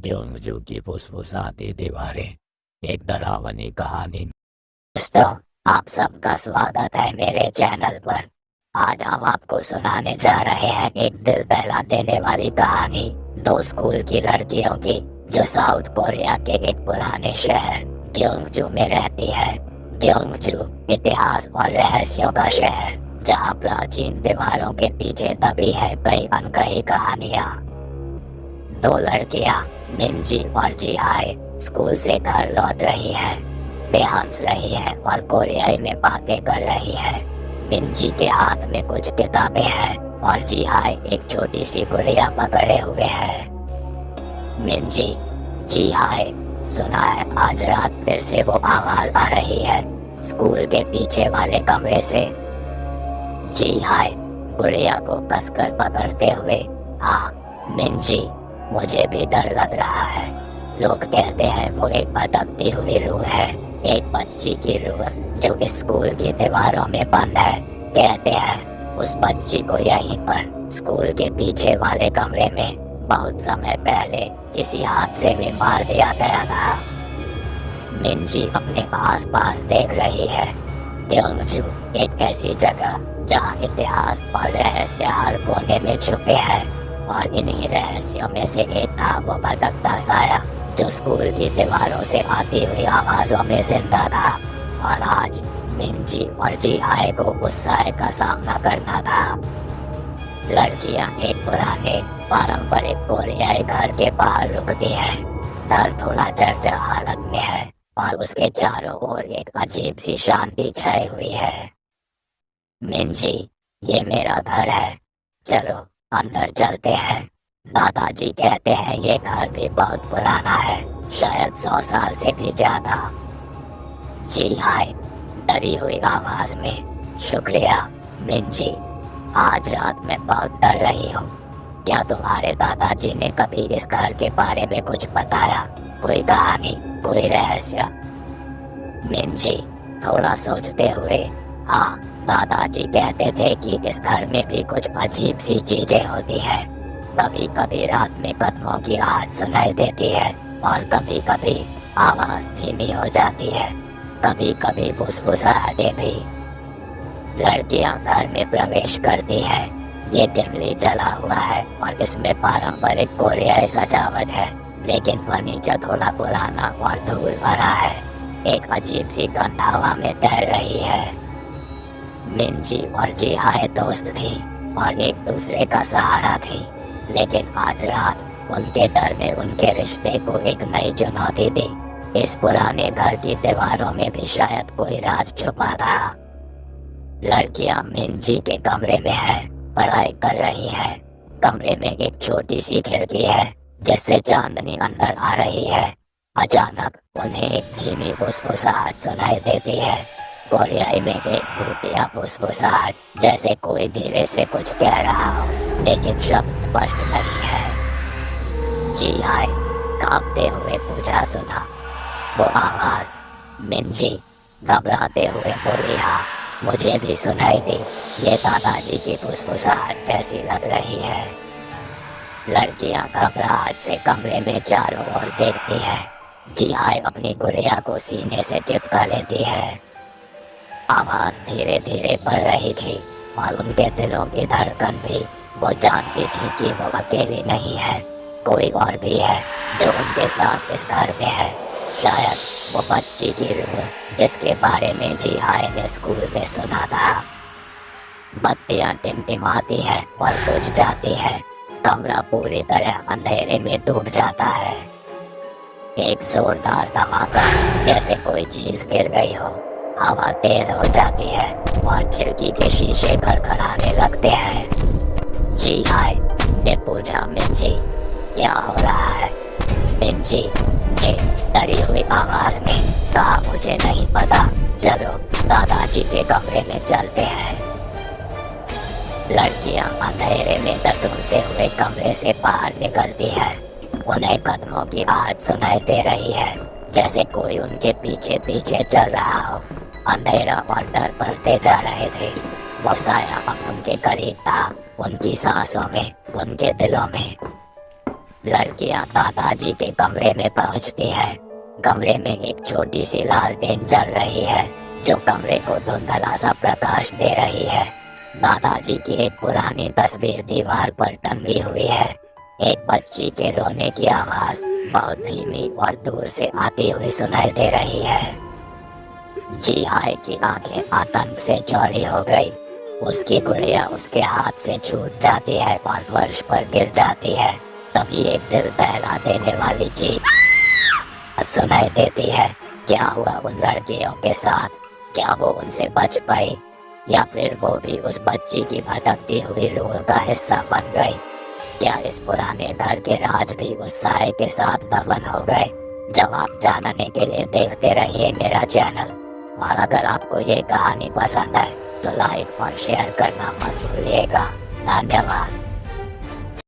क्योंजू की फुसफुसाती दीवारें, एक डरावनी कहानी। दोस्तों, आप सबका स्वागत है मेरे चैनल पर। आज हम आपको सुनाने जा रहे हैं एक दिल दहला देने वाली कहानी, दो स्कूल की लड़कियों की जो साउथ कोरिया के एक पुराने शहर क्योंजू में रहती है। क्योंजू इतिहास और रहस्यों का शहर, जहाँ प्राचीन दीवारों के पीछे दबी है कई अनकही कहानियाँ। दो लड़कियां मिंजी और जीहाई स्कूल से घर लौट रही हैं। वे हंस रही हैं और कोरियाई में बातें कर रही हैं। मिंजी के हाथ में कुछ किताबें हैं और जीहाई एक छोटी सी गुड़िया पकड़े हुए है। मिंजी, जीहाई, सुना है आज रात फिर से वो आवाज आ रही है स्कूल के पीछे वाले कमरे से। जीहाई गुड़िया को कसकर पकड़ते हुए, हाँ मिंजी, मुझे भी डर लग रहा है। लोग कहते हैं वो एक भटकती हुई रूह है, एक बच्ची की रूह जो इस स्कूल की दीवारों में बंद है। कहते हैं उस बच्ची को यहीं पर स्कूल के पीछे वाले कमरे में बहुत समय पहले किसी हादसे में मार दिया गया था। मिंजी अपने आसपास देख रही है। क्योंजू एक ऐसी जगह जहाँ इतिहास और रहस्य हर कोने में छुपे हैं, और इन्हीं रहस्यों में से एक था वो भटकता साया जो स्कूल की दीवारों से आती हुई आवाजों में जिंदा था। और आज मिंजी और जीहाई को उस साए का सामना करना था। लड़कियां एक पुराने पारंपरिक कोरियाई घर के बाहर रुकती हैं। घर थोड़ा जर्जर हालत में है और उसके चारों ओर एक अजीब सी शांति छाई हुई है। मिंजी, ये मेरा घर है, चलो अंदर चलते हैं। दादाजी कहते हैं ये घर भी बहुत पुराना है, शायद 100 साल से भी ज्यादा। जीहाई डरी हुई आवाज में, शुक्रिया मिंजी, आज रात मैं बहुत डर रही हूँ। क्या तुम्हारे दादाजी ने कभी इस घर के बारे में कुछ बताया? कोई कहानी, कोई रहस्य? मिंजी थोड़ा सोचते हुए, हाँ, दादाजी कहते थे कि इस घर में भी कुछ अजीब सी चीजें होती हैं। कभी कभी रात में कदमों की आवाज सुनाई देती है और कभी कभी आवाज धीमी हो जाती है, कभी कभी फुसफुसाहटें भी। लड़कियां घर में प्रवेश करती हैं। ये डिमली जला हुआ है और इसमें पारंपरिक कोरियाई सजावट है, लेकिन फर्नीचर थोड़ा पुराना और धूल भरा है। एक अजीब सी गंध हवा में तैर रही है। मिंजी और जीहाई दोस्त थी और एक दूसरे का सहारा थी, लेकिन आज रात उनके डर ने उनके रिश्ते को एक नई चुनौती दी। इस पुराने घर की दीवारों में भी शायद कोई राज छुपा था। लड़कियां मिंजी के कमरे में है, पढ़ाई कर रही हैं। कमरे में एक छोटी सी खिड़की है जिससे चांदनी अंदर आ रही है। अचानक उन्हें एक धीमी फुसफुसाहट सुनाई देती है, कोरियाई में एक भूतिया फुसफुसाहट, जैसे कोई धीरे से कुछ कह रहा हो, लेकिन शब्द स्पष्ट नहीं है। जीहाई कांपते हुए पूछा, सुना वो आवाज? मिंजी घबराते हुए बोली, हाँ, मुझे भी सुनाई दी। ये दादाजी की फुसफुसाहट जैसी लग रही है। लड़कियां घबराहट से कमरे में चारों ओर देखती है। जीहाई अपनी गुड़िया को सीने से चिपका लेती है। आवाज धीरे धीरे बढ़ रही थी और उनके दिलों की धड़कन भी। वो जानती थी कि वो अकेली नहीं है, कोई और भी है जो उनके साथ इस घर में है। शायद वो बच्ची की रूह जिसके बारे में जीहाई ने स्कूल में सुना था। बत्तियां टिमटिमाती हैं और बुझ जाती हैं। कमरा पूरी तरह अंधेरे में डूब जाता है। एक जोरदार धमाका, जैसे कोई चीज गिर गई हो। हवा तेज हो जाती है और खिड़की के शीशे खड़खड़ाने लगते हैं। जीहाई ने पूछा, मिंजी क्या हो रहा है? मिंजी ने डरी हुई आवाज में कहा, मुझे नहीं पता, चलो दादाजी के कमरे में चलते हैं। लड़कियां अंधेरे में टटोलते हुए कमरे से बाहर निकलती हैं। उन्हें कदमों की आवाज सुनाई दे रही है, जैसे कोई उनके पीछे पीछे चल रहा हो। अंधेरा और डर बढ़ते जा रहे थे। वो साया अब उनके करीब था, उनकी सांसों में, उनके दिलों में। लड़कियां दादाजी के कमरे में पहुंचती है। कमरे में एक छोटी सी लालटेन जल रही है जो कमरे को धुंधला सा प्रकाश दे रही है। दादाजी की एक पुरानी तस्वीर दीवार पर टंगी हुई है। एक बच्ची के रोने की आवाज बहुत धीमी और दूर से आती हुई सुनाई दे रही है। जी हाय की आंखें आतंक से चौड़ी हो गई। उसकी गुड़िया उसके हाथ से छूट जाती है और फर्श पर गिर जाती है। तभी एक दिल दहला देने वाली चीख सुनाई देती है। क्या हुआ उन लड़कियों के साथ? क्या वो उनसे बच पाई या फिर वो भी उस बच्ची की भटकती हुई रूह का हिस्सा बन गई? क्या इस पुराने घर के राज भी उस साए के साथ दफन हो गए? जवाब जानने के लिए देखते रहिए मेरा चैनल। और अगर आपको ये कहानी पसंद है तो लाइक और शेयर करना मत भूलिएगा। धन्यवाद।